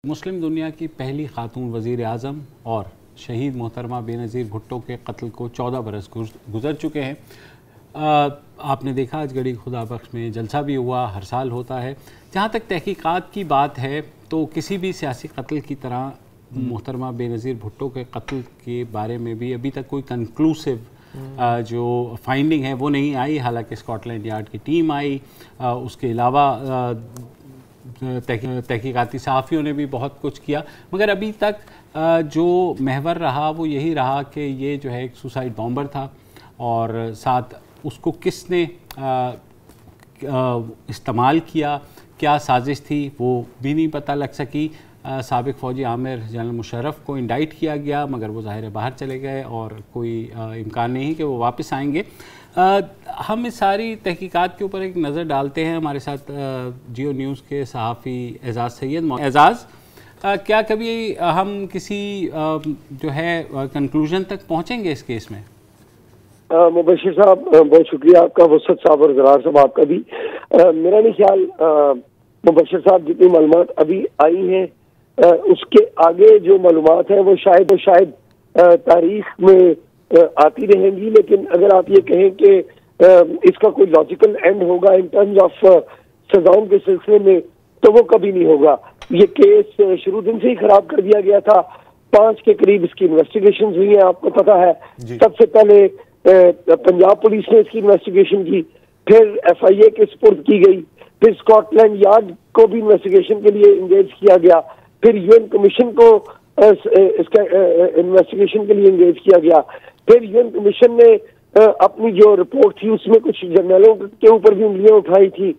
مسلم دنیا کی پہلی خاتون وزیر اعظم اور شہید محترمہ بے نظیر بھٹو کے قتل کو 14 برس گزر چکے ہیں۔ آپ نے دیکھا آج گڑھی خدا بخش میں جلسہ بھی ہوا، ہر سال ہوتا ہے۔ جہاں تک تحقیقات کی بات ہے تو کسی بھی سیاسی قتل کی طرح محترمہ بے نظیر بھٹو کے قتل کے بارے میں بھی ابھی تک کوئی کنکلوسیو جو فائنڈنگ ہے وہ نہیں آئی، حالانکہ اسکاٹ لینڈ یارڈ کی ٹیم آئی، اس کے علاوہ تحقیقاتی صحافیوں نے بھی بہت کچھ کیا، مگر ابھی تک جو محور رہا وہ یہی رہا کہ یہ جو ہے ایک سوسائڈ بامبر تھا، اور ساتھ اس کو کس نے استعمال کیا، کیا سازش تھی وہ بھی نہیں پتہ لگ سکی۔ سابق فوجی عامر جنرل مشرف کو انڈائٹ کیا گیا، مگر وہ ظاہر ہے باہر چلے گئے اور کوئی امکان نہیں کہ وہ واپس آئیں گے۔ ہم اس ساری تحقیقات کے اوپر ایک نظر ڈالتے ہیں۔ ہمارے ساتھ جیو نیوز کے صحافی اعزاز سید۔ اعزاز، کیا کبھی ہم کسی جو ہے کنکلوژن تک پہنچیں گے اس کیس میں؟ مبشر صاحب بہت شکریہ آپ کا، وسط صاحب اور زرار صاحب آپ کا بھی۔ میرا نہیں خیال مبشر صاحب جتنی معلومات ابھی آئی ہیں اس کے آگے جو معلومات ہیں وہ شاید تاریخ میں آتی رہیں گی، لیکن اگر آپ یہ کہیں کہ اس کا کوئی لاجیکل اینڈ ہوگا ان ٹرمز آف سزاؤں کے سلسلے میں تو وہ کبھی نہیں ہوگا۔ یہ کیس شروع دن سے ہی خراب کر دیا گیا تھا، 5 کے قریب اس کی انویسٹیگیشن ہوئی ہیں، آپ کو پتا ہے۔ سب سے پہلے پنجاب پولیس نے اس کی انویسٹیگیشن کی، پھر FIA کے سپرد کی گئی، پھر اسکاٹ لینڈ یارڈ کو بھی انویسٹیگیشن کے لیے انگیج کیا گیا، پھر UN کمیشن کو اس کا انویسٹیگیشن کے لیے انگیج کیا گیا، پھر UN کمیشن نے اپنی جو رپورٹ تھی اس میں کچھ جرنیلوں کے اوپر بھی انگلیاں اٹھائی تھی،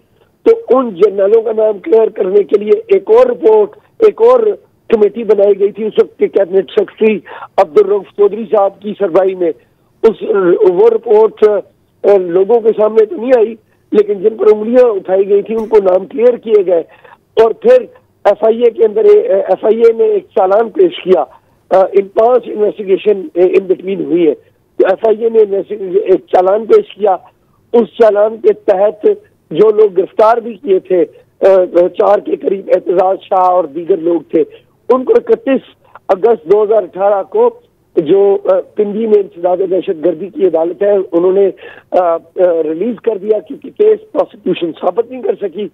تو ان جرنیلوں کا نام کلیئر کرنے کے لیے ایک اور رپورٹ، ایک اور کمیٹی بنائی گئی تھی اس وقت کے کیبنٹ سیکرٹری عبدالرؤف چودھری صاحب کی سربراہی میں۔ وہ رپورٹ لوگوں کے سامنے تو نہیں آئی، لیکن جن پر انگلیاں اٹھائی گئی تھی ان کو نام کلیئر کیے گئے، اور پھر FIA کے اندر FIA نے ایک چالان پیش کیا۔ ان 5 انویسٹیگیشن ان بٹوین ہوئی ہے، تو FIA نے ایک چالان پیش کیا۔ اس چالان کے تحت جو لوگ گرفتار بھی کیے تھے، 4 کے قریب اعتزاز شاہ اور دیگر لوگ تھے، ان کو 31 اگست 2018 کو جو پنڈی میں انسداد دہشت گردی کی عدالت ہے انہوں نے ریلیز کر دیا، کیونکہ کیس پروسیکیوشن ثابت نہیں کر سکی،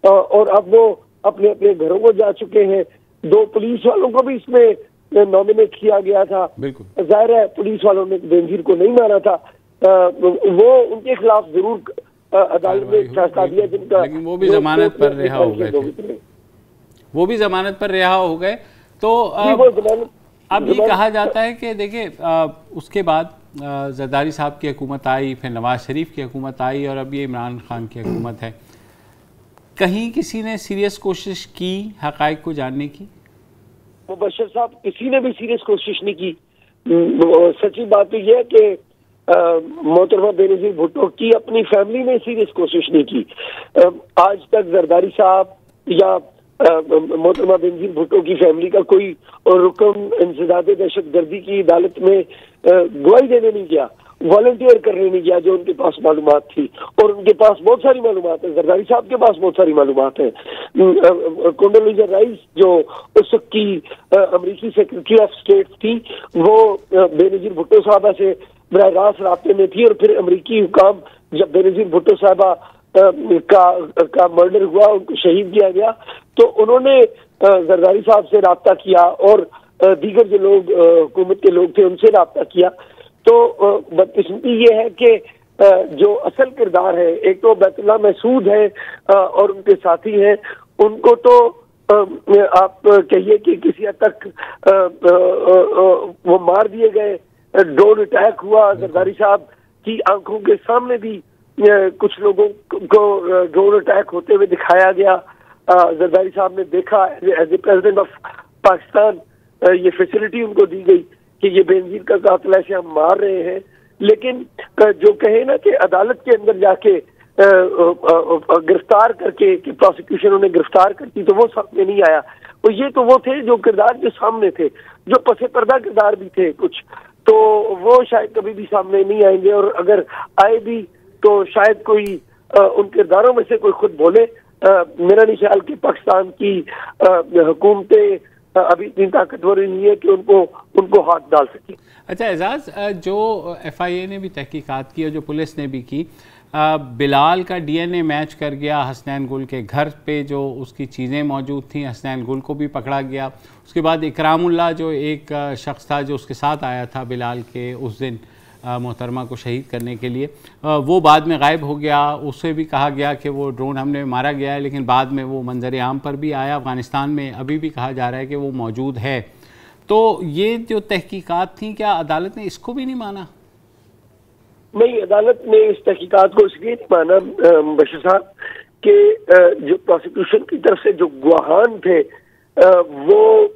اور اب وہ اپنے اپنے گھروں کو جا چکے ہیں۔ 2 پولیس والوں کو بھی اس میں نامینیٹ کیا گیا تھا۔ ظاہر ہے پولیس والوں نے بے نظیر کو نہیں مارا تھا، وہ ان کے خلاف ضرور عدالت میں فیصلہ دیا، جن کا لیکن وہ بھی ضمانت پر رہا ہو گئے، وہ بھی ضمانت پر رہا ہو گئے۔ تو اب یہ کہا جاتا ہے کہ دیکھیں اس کے بعد زرداری صاحب کی حکومت آئی، پھر نواز شریف کی حکومت آئی، اور اب یہ عمران خان کی حکومت ہے۔ کہیں کسی نے سیریس کوشش کی حقائق کو جاننے کی؟ مبشر صاحب کسی نے بھی سیریس کوشش نہیں کی۔ سچی بات تو یہ ہے کہ محترمہ بے نظیر بھٹو کی اپنی فیملی نے سیریس کوشش نہیں کی۔ آج تک زرداری صاحب یا محترمہ بے نظیر بھٹو کی فیملی کا کوئی رکن انسداد دہشت گردی کی عدالت میں گواہی دینے نہیں گیا، والنٹیئر کرنے نہیں گیا، جو ان کے پاس معلومات تھی، اور ان کے پاس بہت ساری معلومات ہیں، زرداری صاحب کے پاس بہت ساری معلومات ہیں۔ کونڈولیزا رائس جو اس وقت کی امریکی سیکرٹری آف اسٹیٹ تھی، وہ بے نظیر بھٹو صاحبہ سے براہ راست رابطے میں تھی، اور پھر امریکی حکام جب بے نظیر بھٹو صاحبہ کا مرڈر ہوا، ان کو شہید کیا گیا، تو انہوں نے زرداری صاحب سے رابطہ کیا، اور دیگر جو لوگ حکومت کے لوگ تھے ان سے رابطہ کیا۔ تو بدقسمتی یہ ہے کہ جو اصل کردار ہے، ایک تو بیت اللہ محسود ہے اور ان کے ساتھی ہیں، ان کو تو آپ کہیے کہ کسی حد تک وہ مار دیے گئے، ڈرون اٹیک ہوا، زرداری صاحب کی آنکھوں کے سامنے بھی کچھ لوگوں کو ڈرون اٹیک ہوتے ہوئے دکھایا گیا۔ زرداری صاحب نے دیکھا as a president of Pakistan, یہ فیسلٹی ان کو دی گئی کہ یہ بے نظیر کا قاتل ایسے ہم مار رہے ہیں، لیکن جو کہے نا کہ عدالت کے اندر جا کے گرفتار کر کے کہ پروسیکیوشن انہیں گرفتار کرتی، تو وہ سامنے نہیں آیا۔ اور یہ تو وہ تھے جو کردار جو سامنے تھے، جو پس پردہ کردار بھی تھے کچھ، تو وہ شاید کبھی بھی سامنے نہیں آئیں گے، اور اگر آئے بھی تو شاید کوئی ان کرداروں میں سے کوئی خود بولے میرا نہیں خیال کہ پاکستان کی حکومتیں ابھی اتنی طاقتور نہیں ہے کہ ان کو ہاتھ ڈال سکیں۔ اچھا اعزاز، جو ایف آئی اے نے بھی تحقیقات کی اور جو پولیس نے بھی کی، بلال کا ڈی این اے میچ کر گیا حسنین گل کے گھر پہ، جو اس کی چیزیں موجود تھیں، حسنین گل کو بھی پکڑا گیا۔ اس کے بعد اکرام اللہ جو ایک شخص تھا جو اس کے ساتھ آیا تھا بلال کے اس دن محترمہ کو شہید کرنے کے لیے، وہ بعد میں غائب ہو گیا۔ اسے بھی کہا گیا کہ وہ ڈرون حملے میں مارا گیا ہے، لیکن بعد میں وہ منظر عام پر بھی آیا۔ افغانستان میں ابھی بھی کہا جا رہا ہے کہ وہ موجود ہے۔ تو یہ جو تحقیقات تھیں، کیا عدالت نے اس کو بھی نہیں مانا؟ نہیں، عدالت نے اس تحقیقات کو اس لیے نہیں مانا بشیر صاحب کہ جو پروسیکیوشن کی طرف سے جو گواہان تھے وہ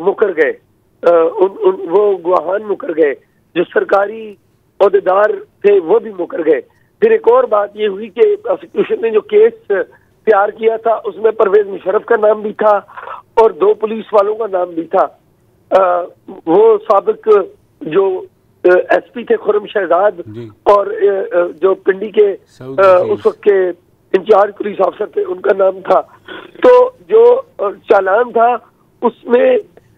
مکر گئے، وہ گواہان مکر گئے، جو سرکاری عہدیدار تھے وہ بھی مکر گئے۔ پھر ایک اور بات یہ ہوئی کہ پروسیکیوشن نے جو کیس تیار کیا تھا اس میں پرویز مشرف کا نام بھی تھا اور 2 پولیس والوں کا نام بھی تھا۔ وہ سابق جو ایس پی تھے خرم شہزاد اور جو پنڈی کے اس وقت کے انچارج پولیس آفیسر تھے ان کا نام تھا۔ تو جو چالان تھا اس میں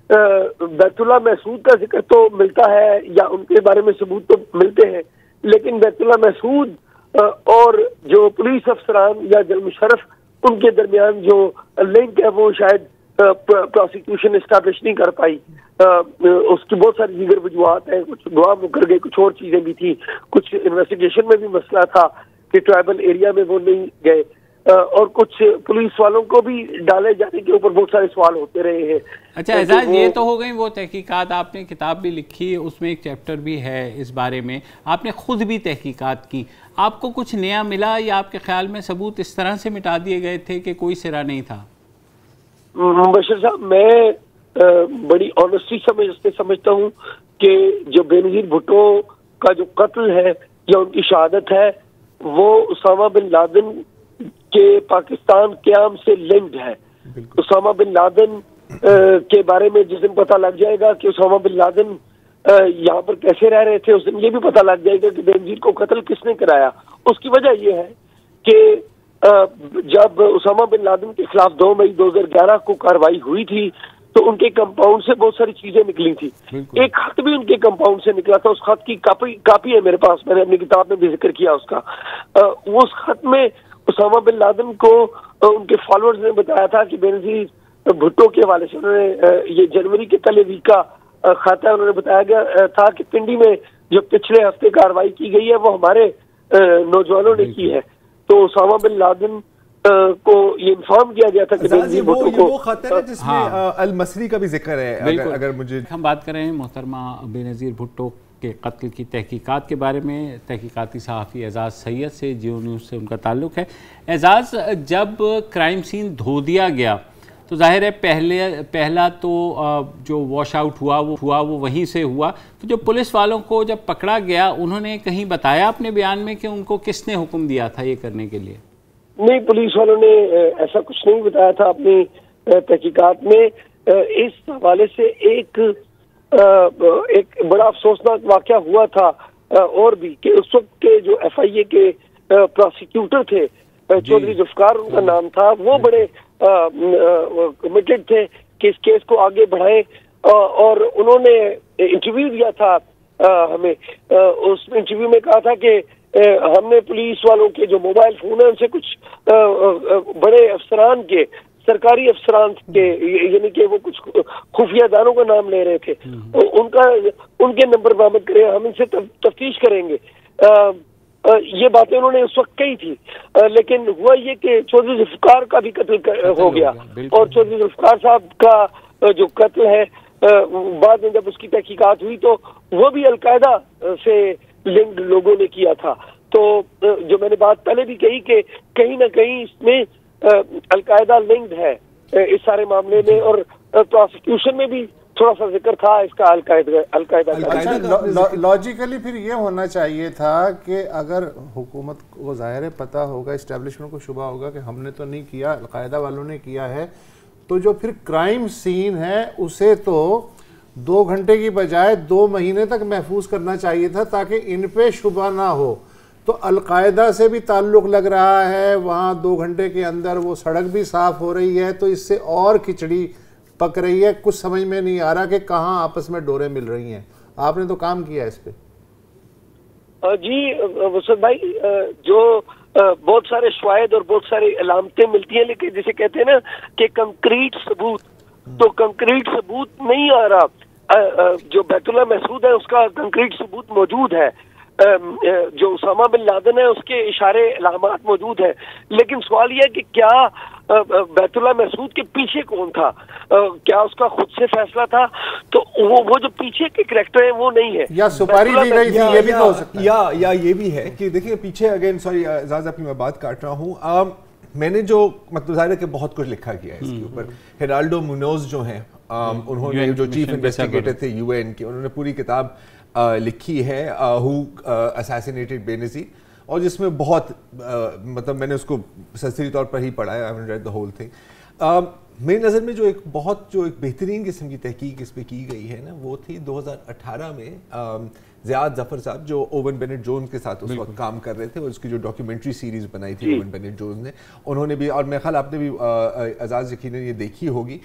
بیت اللہ محسود کا ذکر تو ملتا ہے یا ان کے بارے میں ثبوت تو ملتے ہیں، لیکن بیت اللہ محسود اور جو پولیس افسران یا جنرل مشرف ان کے درمیان جو لنک ہے وہ شاید پروسیکیوشن اسٹیبلش نہیں کر پائی۔ اس کی بہت ساری دیگر وجوہات ہیں، کچھ گواہ مکر گئے، کچھ اور چیزیں بھی تھی، کچھ انویسٹیگیشن میں بھی مسئلہ تھا کہ ٹرائبل ایریا میں وہ نہیں گئے، اور کچھ پولیس والوں کو بھی ڈالے جانے کے اوپر بہت سارے سوال ہوتے رہے ہیں۔ اچھا اعزاز، یہ تو ہو گئی وہ تحقیقات، آپ نے کتاب بھی لکھی، اس میں ایک چیپٹر بھی ہے اس بارے میں، آپ نے خود بھی تحقیقات کی، آپ کو کچھ نیا ملا یا آپ کے خیال میں ثبوت اس طرح سے مٹا دیے گئے تھے کہ کوئی سرا نہیں تھا؟ بشیر صاحب، میں بڑی آنیسٹی سے سمجھتا ہوں کہ جو بے نظیر بھٹو کا جو قتل ہے یا ان کی شہادت ہے وہ اسامہ بن لادن کے پاکستان قیام سے لنکڈ ہے۔ اسامہ بن لادن کے بارے میں جس دن پتہ لگ جائے گا کہ اسامہ بن لادن یہاں پر کیسے رہ رہے تھے، اس دن یہ بھی پتہ لگ جائے گا کہ بے نظیر کو قتل کس نے کرایا۔ اس کی وجہ یہ ہے کہ جب اسامہ بن لادن کے خلاف 2 مئی 2011 کو کارروائی ہوئی تھی تو ان کے کمپاؤنڈ سے بہت ساری چیزیں نکلی تھی۔ ایک خط بھی ان کے کمپاؤنڈ سے نکلا تھا، اس خط کی کاپی ہے میرے پاس، میں نے اپنی کتاب میں بھی ذکر کیا اس کا۔ اس خط میں اسامہ بن لادن کو ان کے فالوورز نے بتایا تھا کہ بے نظیر بھٹو کے حوالے سے انہوں نے یہ جنوری کے پہلے ویک کا خط ہے، انہوں نے بتایا گیا تھا کہ پنڈی میں جو پچھلے ہفتے کارروائی کی گئی ہے وہ ہمارے نوجوانوں نے کی ہے۔ تو اسامہ بن لادن کو یہ انفارم کیا گیا تھا کہ وہ خطر ہے جس میں المصری کا بھی ذکر ہے۔ اگر مجھے ہم بات کر رہے ہیں محترمہ بے نظیر بھٹو کے قتل کی تحقیقات کے بارے میں، تحقیقاتی صحافی اعزاز سید سے، جیو نیوز سے ان کا تعلق ہے۔ اعزاز، جب کرائم سین دھو دیا گیا تو ظاہر ہے پہلا تو جو واش آؤٹ ہوا وہ وہیں سے ہوا، تو جو پولیس والوں کو جب پکڑا گیا انہوں نے کہیں بتایا اپنے بیان میں کہ ان کو کس نے حکم دیا تھا یہ کرنے کے لیے؟ نہیں، پولیس والوں نے ایسا کچھ نہیں بتایا تھا اپنی تحقیقات میں۔ اس حوالے سے ایک بڑا افسوسناک واقعہ ہوا تھا اور بھی کہ اس وقت کے جو ایف آئی اے کے پروسیکیوٹر تھے، چودھری ذوالفقار ان کا نام تھا، وہ بڑے کمیٹڈ تھے کہ اس کیس کو آگے بڑھائیں، اور انہوں نے انٹرویو دیا تھا ہمیں۔ اس انٹرویو میں کہا تھا کہ ہم نے پولیس والوں کے جو موبائل فون ہیں ان سے کچھ بڑے افسران کے، سرکاری افسران کے، یعنی کہ وہ کچھ خفیہ اداروں کا نام لے رہے تھے، ان کے نمبر برآمد کریں، ہم ان سے تفتیش کریں گے۔ یہ باتیں انہوں نے اس وقت کہی تھی، لیکن ہوا یہ کہ چودھری ذوالفقار کا بھی قتل ہو گیا، اور چودھری ذوالفقار صاحب کا جو قتل ہے بعد میں جب اس کی تحقیقات ہوئی تو وہ بھی القاعدہ سے لنکڈ لوگوں نے کیا تھا۔ تو جو میں نے بات پہلے بھی کہی کہ کہیں نہ کہیں اس میں القاعدہ لنکڈ ہے اس سارے معاملے میں، اور پروسیکیوشن میں بھی تھوڑا سا ذکر تھا اس کا القاعدہ کا۔ لاجیکلی پھر یہ ہونا چاہیے تھا کہ اگر حکومت کو ظاہر ہے پتہ ہوگا، اسٹیبلشمنٹ کو شبہ ہوگا کہ ہم نے تو نہیں کیا، القاعدہ والوں نے کیا ہے، تو جو پھر کرائم سین ہے اسے تو 2 گھنٹے کی بجائے 2 مہینے تک محفوظ کرنا چاہیے تھا تاکہ ان پہ شبہ نہ ہو۔ تو القاعدہ سے بھی تعلق لگ رہا ہے, وہاں 2 گھنٹے کے اندر وہ سڑک بھی صاف ہو رہی ہے, تو اس سے اور کھچڑی پک رہی ہے. کچھ سمجھ میں نہیں آ رہا کہ کہاں آپس میں ڈوریں مل رہی ہیں. آپ نے تو کام کیا اس پہ. جی وسعت بھائی, جو بہت سارے شواہد اور بہت ساری علامتیں ملتی ہیں, لیکن جسے کہتے ہیں نا کہ کنکریٹ ثبوت, تو کنکریٹ ثبوت نہیں آ رہا. جو بیت اللہ محسود ہے اس کا کنکریٹ ثبوت موجود ہے, جو اسامہ بن لادن ہے اس کے اشارے علامات موجود ہیں, لیکن سوال یہ ہے کہ کیا بیت اللہ محسود کے پیچھے کون تھا, کیا اس کا خود سے فیصلہ تھا؟ تو وہ جو پیچھے کے کریکٹر ہیں وہ نہیں ہے, یا سپاری دی گئی تھی, یہ بھی ہو سکتا ہے. یا یہ بھی ہے کہ دیکھیں پیچھے, اگین سوری اعزاز آپ کی میں بات کاٹ رہا ہوں, میں نے جو مطلب ظاہر ہے کہ بہت کچھ لکھا کیا ہے اس کے اوپر. ہیرالڈو منوز جو ہیں, انہوں نے جو چیف انویسٹیگیٹر تھے یو این کے, انہوں نے پوری کتاب لکھی ہے ہو اسیسینیٹڈ بے نظیر, اور جس میں بہت مطلب میں نے اس کو سرسری طور پر ہی پڑھا ہے, I haven't read the whole thing. میری نظر میں جو ایک بہترین قسم کی تحقیق اس پہ کی گئی ہے نا, وہ تھی 2018 میں زیاد ظفر صاحب جو اوون بینٹ جونز کے ساتھ اس وقت کام کر رہے تھے, اور اس کی جو ڈاکیومنٹری سیریز بنائی تھی اوون بینٹ جونز نے, انہوں نے بھی, اور میرے خیال آپ نے بھی اعزاز یقیناً یہ دیکھی ہوگی.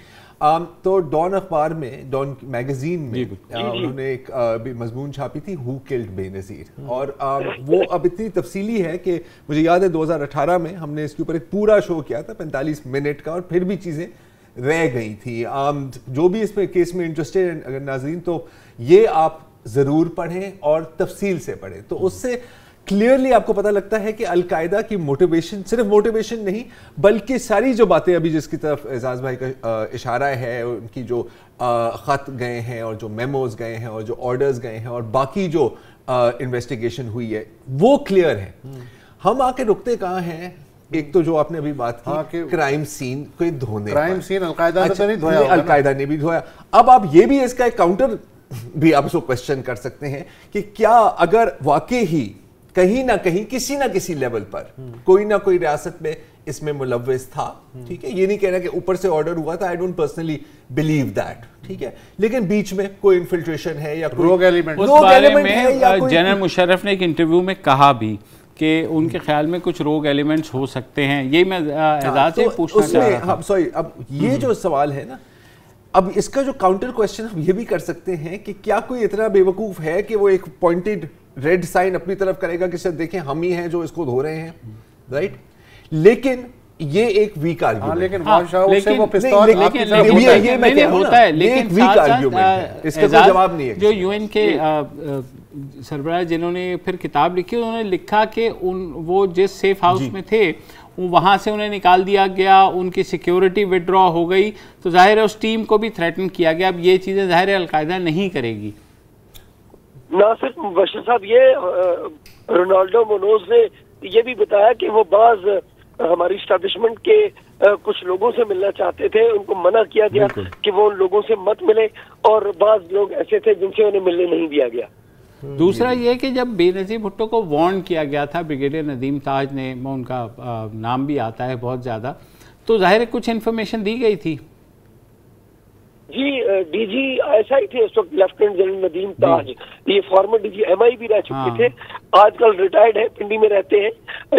تو ڈان اخبار میں, ڈان میگزین میں انہوں نے ایک مضمون چھاپی تھی ہو کلڈ بے نظیر, اور وہ اب اتنی تفصیلی ہے کہ مجھے یاد ہے 2018 میں ہم نے اس کے اوپر ایک پورا شو کیا تھا 45 منٹ کا, اور پھر بھی چیزیں رہ گئی تھی. جو بھی اس میں کیس میں انٹرسٹڈ اگر ناظرین, تو یہ آپ ضرور پڑھیں اور تفصیل سے پڑھیں, تو اس سے کلیئرلی آپ کو پتہ لگتا ہے کہ القاعدہ کی موٹیویشن صرف موٹیویشن نہیں, بلکہ ساری جو باتیں ابھی جس کی طرف اعزاز بھائی کا اشارہ ہے, ان کی جو خط گئے ہیں اور جو میموز گئے ہیں اور جو آرڈرز گئے ہیں اور باقی جو انویسٹیگیشن ہوئی ہے, وہ کلیئر ہے. ہم آ کے رکتے کہاں ہیں؟ ایک تو جو آپ نے ابھی بات کی کرائم سین کو دھونے, کرائم سین القاعدہ نے تو نہیں دھویا, القاعدہ نے بھی دھویا. اب آپ یہ بھی اس کا ایک کاؤنٹر بھی آپ اس کو کوشچن کر سکتے ہیں کہ کیا اگر واقعی ہی کہیں نہ کہیں کسی نہ کسی لیول پر کوئی نہ کوئی ریاست میں اس میں ملوث تھا, ٹھیک ہے, یہ نہیں کہنا کہ اوپر سے آرڈر ہوا تھا, I don't personally believe that, ٹھیک ہے, لیکن بیچ میں کوئی انفلٹریشن ہے یا روگ ایلیمنٹ, اس بارے میں جنرل مشرف نے ایک انٹرویو میں کہا بھی کہ ان کے خیال میں کچھ روگ ایلیمنٹس ہو سکتے ہیں. یہی میں اعزاز سے پوچھنا چاہ رہا تھا. سوری, اب یہ جو سوال ہے نا, اب اس کا جو کاؤنٹر کوشچن ہم یہ بھی کر سکتے ہیں کہ کیا کوئی اتنا بے وقوف ہے کہ وہ ایک پوائنٹڈ ریڈ سائن اپنی طرف کرے گا کہ سر دیکھیں ہم ہی ہیں جو اس کو دھو رہے ہیں, رائٹ؟ لیکن یہ ایک ویک آرگیومنٹ, اس کا کوئی جواب نہیں ہے. جو یو این کے سربراہ جنہوں نے پھر کتاب لکھی, انہوں نے لکھا کہ وہ جس سیف ہاؤس میں تھے وہاں سے انہیں نکال دیا گیا, ان کی سیکیورٹی وڈرا ہو گئی, تو ظاہر ہے اس ٹیم کو بھی تھریٹن کیا گیا. اب یہ چیزیں ظاہر ہے القاعدہ نہیں کرے گی. نہ صرف مبشر صاحب, یہ رونالڈو منوز نے یہ بھی بتایا کہ وہ بعض ہماری اسٹیبلشمنٹ کے کچھ لوگوں سے ملنا چاہتے تھے, ان کو منع کیا گیا کہ وہ ان لوگوں سے مت ملے, اور بعض لوگ ایسے تھے جن سے انہیں ملنے نہیں دیا گیا. دوسرا یہ کہ جب بے نظیر بھٹو کو وارن کیا گیا تھا, بریگیڈیئر ندیم تاج نے, ان کا نام بھی آتا ہے بہت زیادہ, تو ظاہر ہے کچھ انفارمیشن دی گئی تھی. جی ڈی جی ایسا ہی تھے اس وقت لیفٹیننٹ جنرل ندیم تاج, یہ فارمر ڈی جی ایم آئی بھی رہ چکے تھے, آج کل ریٹائرڈ ہیں, پنڈی میں رہتے ہیں,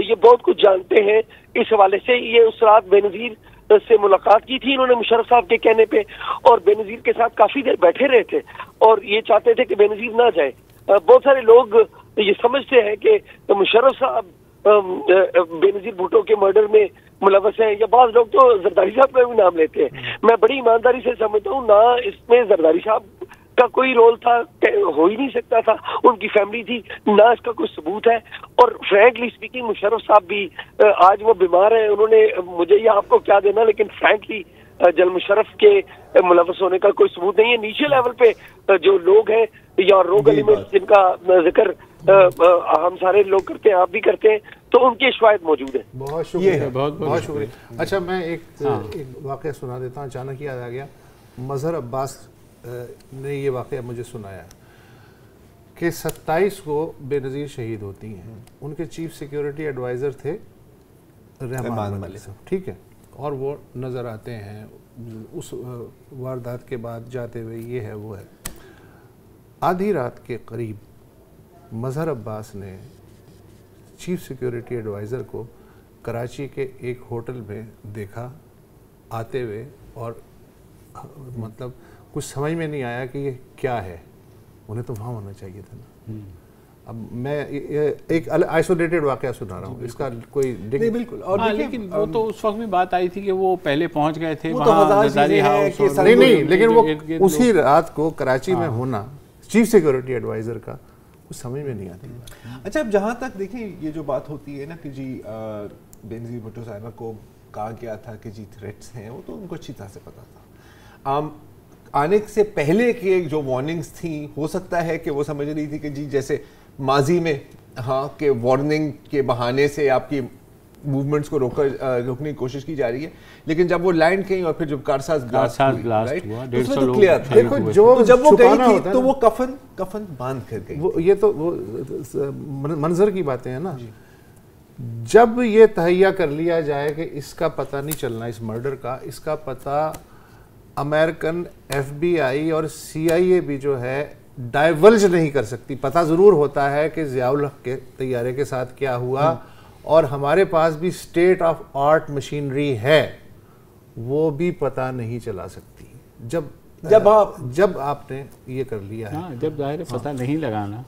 یہ بہت کچھ جانتے ہیں. اس حوالے سے یہ اس رات بے نظیر سے ملاقات کی تھی انہوں نے مشرف صاحب کے کہنے پہ, اور بے نظیر کے ساتھ کافی دیر بیٹھے رہے تھے, اور یہ چاہتے تھے کہ بے نظیر نہ جائے. بہت سارے لوگ یہ سمجھتے ہیں کہ مشرف صاحب بے نظیر بھٹو کے مرڈر میں ملوث ہیں, یا بعض لوگ تو زرداری صاحب کا بھی نام لیتے ہیں. میں بڑی ایمانداری سے سمجھتا ہوں نہ اس میں زرداری صاحب کا کوئی رول تھا, ہو ہی نہیں سکتا تھا, ان کی فیملی تھی, نہ اس کا کوئی ثبوت ہے. اور فرینکلی اسپیکنگ مشرف صاحب بھی آج وہ بیمار ہیں, انہوں نے مجھے یہ آپ کو کیا دینا, لیکن فرینکلی جنرل مشرف کے ملوث ہونے کا کوئی ثبوت نہیں ہے. نیچے لیول پہ جو لوگ ہیں یا روگ ایلیمنٹس جن کا ذکر ہم سارے لوگ کرتے ہیں, آپ بھی کرتے ہیں, تو ان کے شواہد موجود ہیں. بہت شکریہ, بہت شکریہ. اچھا میں ایک واقعہ سنا دیتا ہوں, اچانک یاد آ گیا. مظہر عباس نے یہ واقعہ مجھے سنایا کہ 27 کو بے نظیر شہید ہوتی ہیں. ان کے چیف سیکیورٹی ایڈوائزر تھے رحمان ملک صاحب, ٹھیک ہے, اور وہ نظر آتے ہیں اس واردات کے بعد جاتے ہوئے, یہ ہے وہ ہے. آدھی رات کے قریب مظہر عباس نے چیف سیکیورٹی ایڈوائزر کو کراچی کے ایک ہوٹل میں دیکھا آتے ہوئے اور مطلب کچھ سمجھ میں نہیں آیا کہ یہ کیا ہے. انہیں تو وہاں ہونا چاہیے تھا نا. اب میں ایک آئسولیٹڈ واقعہ سنا رہا ہوں, اس کا کوئی نہیں بالکل. اور لیکن وہ تو اس وقت بھی بات آئی تھی کہ وہ پہلے پہنچ گئے تھے نہیں, لیکن وہ اسی رات کو کراچی میں ہونا چیف سیکیورٹی ایڈوائزر کا کچھ سمجھ میں نہیں آتی. اچھا اب جہاں تک دیکھیں یہ جو بات ہوتی ہے نا کہ جی بینظیر بھٹو صاحبہ کو کہا گیا تھا کہ جی تھریٹس ہیں, وہ تو ان کو اچھی طرح سے پتا تھا. آنے سے پہلے کے جو وارننگز تھیں ہو سکتا ہے کہ وہ سمجھ رہی تھی کہ جی جیسے ماضی میں ہاں کہ وارننگ کے بہانے سے آپ کی موومنٹس کو روکنے کی کوشش کی جا رہی ہے, لیکن جب وہ لینڈ کہیں اور پھر جب کارساز بلاسٹ ہوا اس میں تو کلیئر تھا. دیکھو جو جب وہ گئی تھی تو وہ کفن باندھ کر گئی. یہ تو وہ منظر کی باتیں ہیں نا. جب یہ تہیہ کر لیا جائے کہ اس کا پتہ نہیں چلنا, اس مرڈر کا اس کا پتہ امریکن ایف بی آئی اور سی آئی اے بھی جو ہے ڈائیولج نہیں کر سکتی. پتہ ضرور ہوتا ہے کہ ضیاء الحق کے طیارے کے ساتھ کیا ہوا, اور ہمارے پاس بھی اسٹیٹ آف آرٹ مشینری ہے, وہ بھی پتہ نہیں چلا سکتی جب آپ نے یہ کر لیا ہے. جب ظاہر پتہ نہیں لگانا,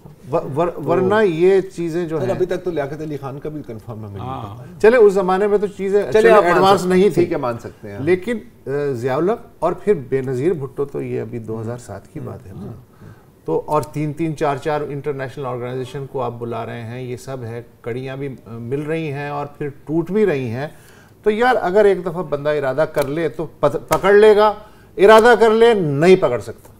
ورنہ یہ چیزیں جو ہیں ابھی تک تو لیاقت علی خان کا بھی کنفرم ہے. چلے اس زمانے میں تو چیزیں ایڈوانس نہیں تھی, کیا مان سکتے ہیں, لیکن ضیاء الحق اور پھر بے نظیر بھٹو تو یہ ابھی 2007 کی بات ہے نا. تو اور 3 4 انٹرنیشنل آرگنائزیشن کو آپ بلا رہے ہیں, یہ سب ہے, کڑیاں بھی مل رہی ہیں اور پھر ٹوٹ بھی رہی ہیں. تو یار اگر ایک دفعہ بندہ ارادہ کر لے تو پکڑ لے گا, ارادہ کر لے نہیں پکڑ سکتا.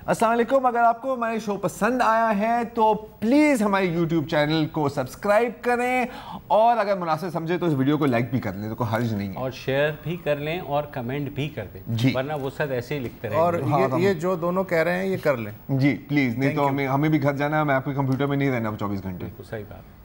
السلام علیکم. اگر آپ کو ہمارے شو پسند آیا ہے تو پلیز ہمارے یوٹیوب چینل کو سبسکرائب کریں, اور اگر مناسب سمجھے تو اس ویڈیو کو لائک بھی کر لیں, تو کوئی حرج نہیں ہے, اور شیئر بھی کر لیں اور کمنٹ بھی کر دیں, ورنہ وہ سب ایسے ہی لکھتے رہیں. اور یہ جو دونوں کہہ رہے ہیں یہ کر لیں جی پلیز, نہیں تو ہمیں بھی گھر جانا ہے, میں آپ کے کمپیوٹر میں نہیں رہنا 24 گھنٹے. صحیح بات.